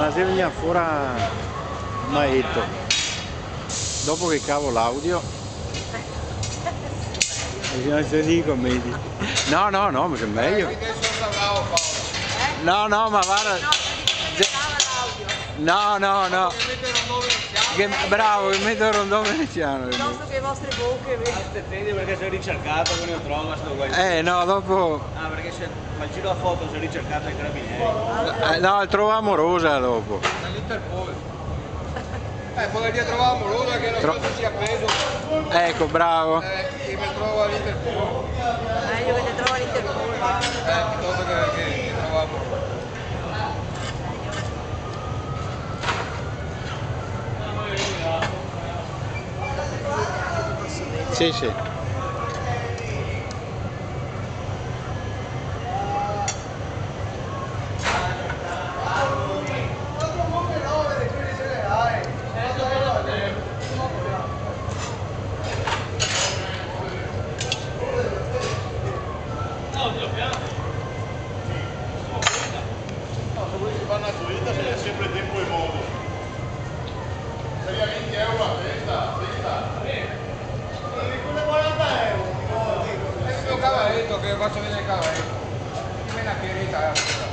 ma se viene fuori maetto, dopo che cavo l'audio, non si dico meglio. No, no, no, ma che meglio. No, no, ma guarda. No, no, no. Che, bravo, che metto il rondò veneziano. Piuttosto che le vostre bocche. Aspetti perché sei ricercato, quindi lo trovo sto guaglione. No, dopo. Ah, perché se ma il giro a foto sei ricercato ai carabinieri. No, il troviamo rosa dopo. Dall'Interpol. Poi lì trovavamo rosa che non so se sia appeso. Ecco, bravo. Che mi trovo all'Interpol. Meglio che ti trovo all'Interpol. Piuttosto che trovavamo. Sì, sì. Se vuoi si fa una giurita se c'è sempre tempo e modo. Seria 20 euro a testa, quelle 40 euro. È il mio cavalletto che faccio vedere il cavalletto. Dimmi una pierita.